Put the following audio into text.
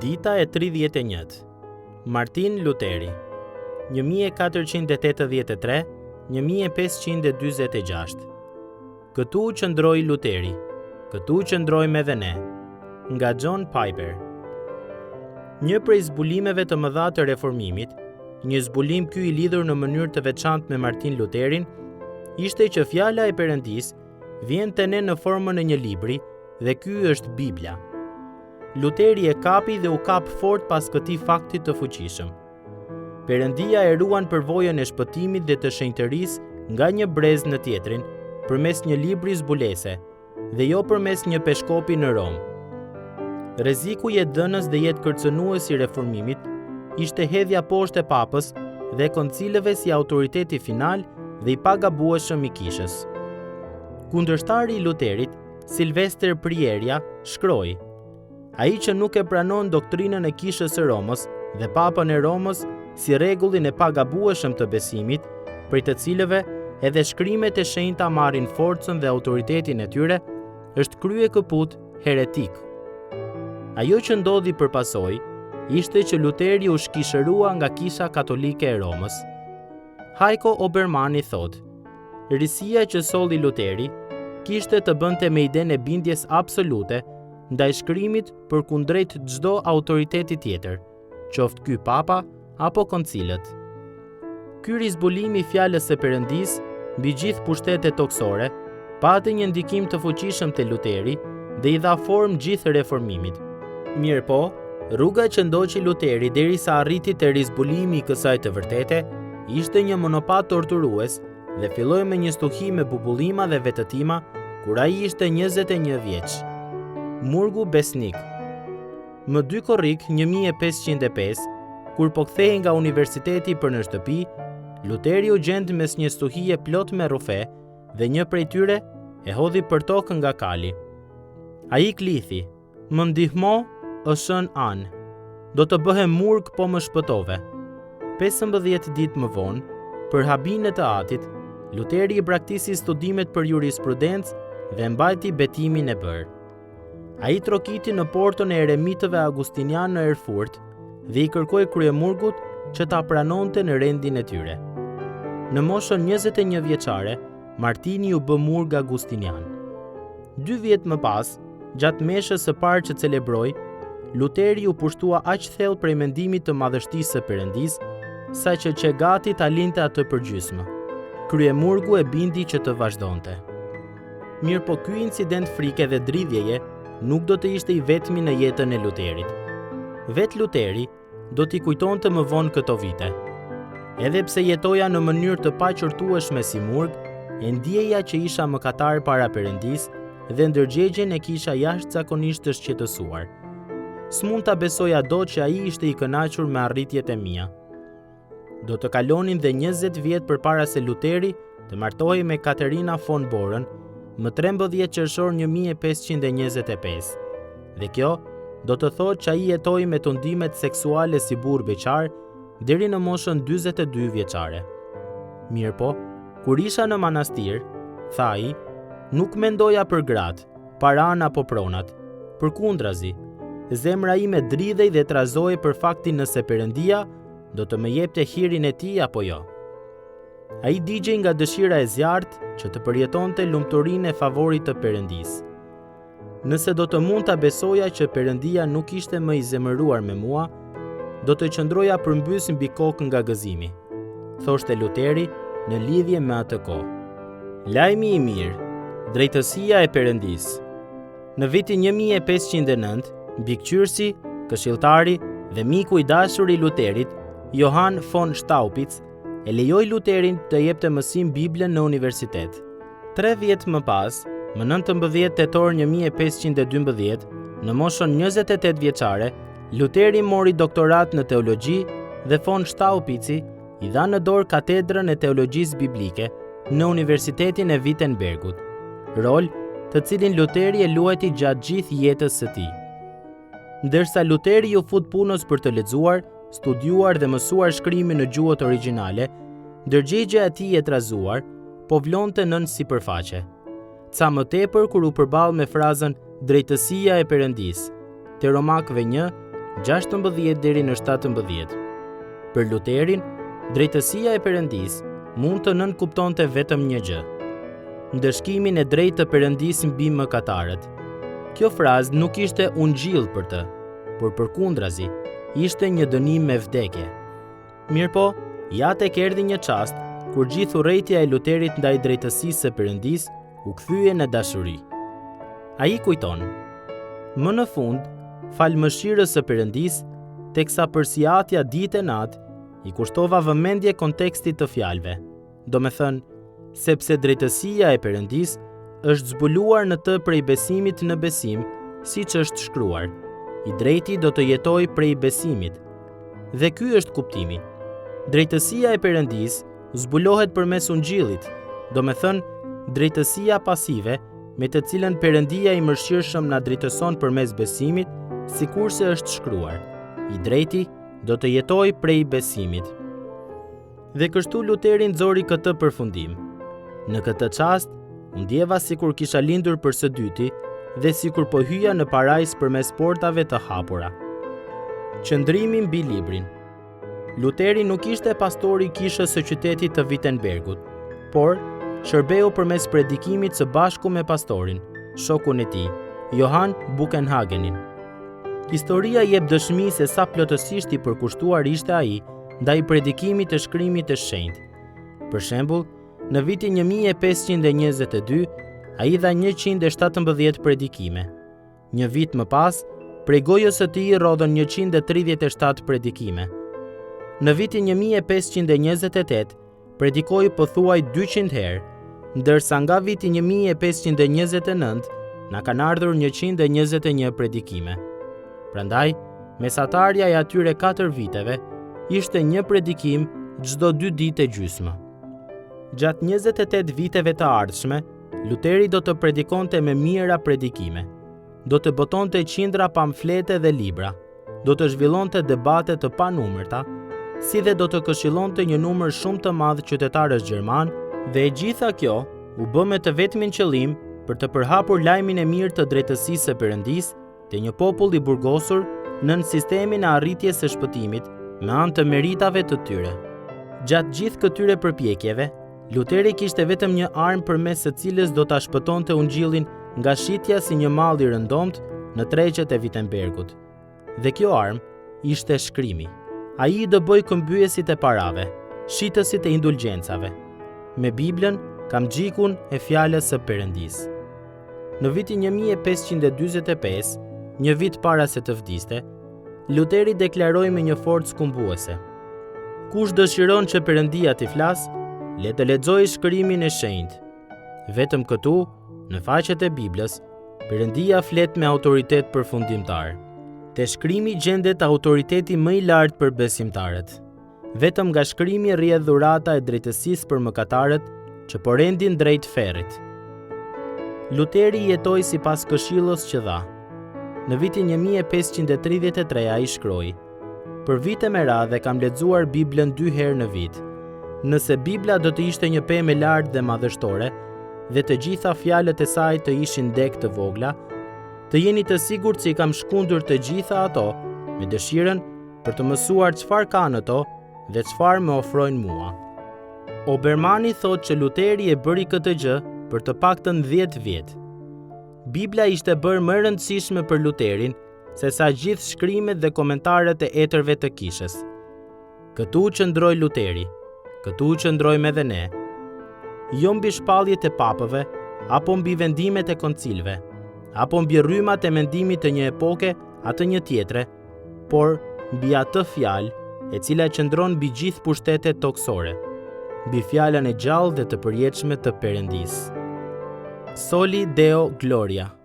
Dita e 31. Martin Luteri 1483-1546. Këtu qëndroi Luteri, këtu qëndrojmë edhe ne. Nga John Piper. Një prej zbulimeve të mëdha të reformimit, një zbulim ky i lidhur në mënyrë të veçantë me Martin Luterin, ishte që fjala e Perëndis vjen te ne në formën e një libri dhe ky është Bibla. Luteri e kapi dhe u kap fort pas këtij fakti të fuqishëm. Perëndia e ruan përvojën e shpëtimit dhe të shenjtërisë nga një brez në tjetrin, përmes një libri zbulese, dhe jo përmes një peshkopi në Rom. Rreziku i dënës dhe jetë kërcënues i reformimit ishte hedhja poshtë e papës dhe koncileve si autoriteti final dhe i pagabueshëm i kishës. Kundërshtari i Luterit, Silvester Prieria, shkroi: ai që nuk e pranon doktrinën e kishës së Romës dhe papën e Romës si rregullin e pagabueshëm të besimit, prej të cilëve edhe shkrimet e shenjta marrin forcën dhe autoritetin e tyre, është krye këput heretik. Ajo që ndodhi përpasoj ishte që Luteri u shkishërua nga Kisha Katolike e Romës. Heiko Obermann thot: risia që solli Luteri kishte të bënte me idenë e bindjes absolute ndaj shkrimit përkundrejt çdo autoriteti tjetër, qoftë ky papa apo koncilët. Ky rizbulim i fjalës së Perëndis mbi gjithë pushtetet toksore pati një ndikim të fuqishëm te Luteri dhe i dha formë gjithë reformimit. Mirëpo, rruga që ndoqi Luteri derisa arriti te rizbulimi i kësaj të vërtete ishte një monopat torturues dhe filloi me një stuhi me bubullima dhe vetëtima kur ai ishte 21 vjeç. Murgu besnik. Më 2 korrik 1505, kur po kthehej nga universiteti për në shtëpi, Luteri u gjend mes një stuhie plot me rufe dhe një prej tyre e hodhi për tokë nga kali. Ai klithi: "Më ndihmo, o shën an. Do të bëhem murg po më shpëtove." 15 ditë më vonë, për habinë të atit, Luteri i braktisi studimet për jurisprudencë dhe mbajti betimin e bërë. Ai trokiti në portën e eremitëve Agustinian në Erfurt dhe i kërkoi kryemurgut që ta pranonte në rendin e tyre. Në moshën 21 vjeçare, Martini u bë murg Agustinian. 2 vjet më pas, gjatë meshës së parë që celebroi, Luteri u pushtua aq thellë prej mendimit të madhështisë së Perëndis, saqë që gati ta linte atë për gjysmë. Kryemurgu e bindi që të vazhdonte. Mirë po ky incident frike dhe dridhjeje nuk do të ishte i vetmi në jetën e Luterit. Vet Luteri do t'i kujtonte më vonë këto vite. Edhe pse jetoja në mënyrë të paqërtueshme si murg, e ndjeja që isha mëkatar para Perëndis dhe ndërgjegjen e kisha jashtëzakonisht të shqetësuar. S'mund ta besoja dot që ai ishte i kënaqur me arritjet e mia. Do të kalonin dhe 20 vjet përpara se Luteri të martohej me Katerina von Borën më 13 qershor 1525. Dhe kjo do të thotë që ai jetoi me tundimet seksuale si burr beqar deri në moshën 42 vjeçare. Mirëpo, kur isha në manastir, tha ai, nuk mendoja për gratë, paran apo pronat. Përkundrazi, zemra ime dridhej dhe trazoi për faktin nëse Perëndia do të më jepte hirin e tij apo jo. Ai digjej nga dëshira e zjarrt që të përjetonte lumturinë e favorit të Perëndis. Nëse do të mund ta besoja që Perëndia nuk ishte më i zemëruar me mua, do të qëndroja përmbys mbi kokë nga gëzimi, thoshte Luteri në lidhje me atë kohë. Lajmi i mirë, drejtësia e Perëndis. Në vitin 1509, mbikëqyrësi, këshilltari dhe miku i dashur i Luterit, Johann von Staupitz, e lejoi Luterin të jepte mësim Biblën në universitet. 3 vjet më pas, më 19 tetor 1512, në moshën 28 vjeçare, Luteri mori doktorat në teologji dhe von Staupitzi i dha në dorë katedrën e teologjisë biblike në Universitetin e Wittenbergut, rol të cilin Luteri e luajti gjatë gjithë jetës së tij. Ndërsa Luteri u fut punës për të lexuar, studiuar dhe mësuar shkrimin në gjuhët origjinale, ndërgjegja e tij e trazuar po vlonte nën sipërfaqe. Ca më tepër kur u përball me frazën drejtësia e Perëndis, te Romakëve 1, 16 deri në 17. Për Luterin, drejtësia e Perëndis mund të nënkuptonte vetëm një gjë: ndëshkimin e drejtë të Perëndis mbi mëkatarët. Kjo frazë nuk ishte ungjill për të, por përkundrazi, ishte një dënim me vdekje. Mirëpo, ja tek erdhi një çast kur gjithë urrejtja e Luterit ndaj drejtësisë së Perëndis u kthye në dashuri. Ai kujton: "Më në fund, fal mëshirës së Perëndis, teksa përsiatja ditë e natë, i kushtova vëmendje kontekstit të fjalëve. Do me thënë, sepse drejtësia e Perëndis është zbuluar në të prej besimit në besim, siç është shkruar: I drejti do të jetojë prej besimit." Dhe ky është kuptimi. Drejtësia e Perëndis zbulohet përmes ungjillit, do me thënë, drejtësia pasive me të cilën Perëndia i mëshirshëm na drejtëson përmes besimit, sikurse është shkruar: I drejti do të jetojë prej besimit. Dhe kështu Luteri nxori këtë përfundim. Në këtë çast, u ndjeva sikur kisha lindur për së dyti dhe sikur po hyja në parajs përmes portave të hapura. Qëndrimi mbi librin. Luteri nuk ishte pastori i kishës së qytetit të Wittenbergut, por shërbeu përmes predikimit së bashku me pastorin, shokun e tij, Johann Buchenhagenin. Historia jep dëshmi se sa plotësisht i përkushtuar ishte ai ndaj predikimit të shkrimit të shenjtë. Për shembull, në vitin 1522, ai dha 117 predikime. Një vit më pas, prej gojës së tij rodhën 137 predikime. Në vitin 1528, predikoi pothuaj 200 herë, ndërsa nga viti 1529 na kanë ardhur 121 predikime. Prandaj, mesatarja e atyre 4 viteve ishte një predikim çdo 2 ditë e gjysmë. Gjatë 28 viteve të ardhshme, Luteri do të predikonte me mijëra predikime. Do të botonte qindra pamflete dhe libra, do të zhvillonte debate të panumërta, si dhe do të këshillonte një numër shumë të madh qytetarësh gjerman, dhe e gjitha kjo u bë me të vetmin qëllim për të përhapur lajmin e mirë të drejtësisë së Perëndis te një popull i burgosur nën sistemin e arritjes së shpëtimit me anë të meritave të tyre. Gjatë gjithë këtyre përpjekjeve, Luteri kishte vetëm një armë përmes së cilës do ta shpëtonte ungjillin nga shitja si një mall i rëndomt në tregjet e Wittenbergut. Dhe kjo armë ishte shkrimi. Ai i dëboi këmbyesit e parave, shitësit e indulgjencave. Me Biblën kam gjikun e fjalës së Perëndis. Në vitin 1545, një vit para se të vdiste, Luteri deklaroi me një forcë skumbuese: "Kush dëshiron që Perëndia t'i flasë, le të lexojë shkrimin e shenjtë. Vetëm këtu, në faqet e Biblës, Perëndia flet me autoritet përfundimtar. Te shkrimi gjendet autoriteti më i lartë për besimtarët. Vetëm nga shkrimi rrihet dhurata e drejtësisë për mëkatarët që po rendin drejt ferrit." Luteri jetoi sipas këshillës që dha. Në vitin 1533 ai shkroi: "Për vite me radhë kam lexuar Biblën 2 herë në vit. Nëse Bibla do të ishte një pemë e lartë dhe madhështore, dhe të gjitha fjalët e saj të ishin deg të vogla, të jeni të sigurt se i kam shkundur të gjitha ato me dëshirën për të mësuar çfarë ka në to dhe çfarë më ofrojnë mua." Obermani thotë që Luteri e bëri këtë gjë për të paktën 10 vjet. Bibla ishte bërë më e rëndësishme për Luterin se sa gjithë shkrimet dhe komentaret e etërve të kishës. Këtu qëndroi Luteri, këtu qëndrojmë edhe ne. Jo mbi shpalljet e papëve, apo mbi vendimet e koncilëve, apo mbi rrymat e mendimit të një epoke atë një tjetre, por mbi atë fjalë e cila qëndron mbi gjithë pushtetet toksore, mbi fjalën e gjallë dhe të përjetshme të Perëndisë. Soli Deo Gloria.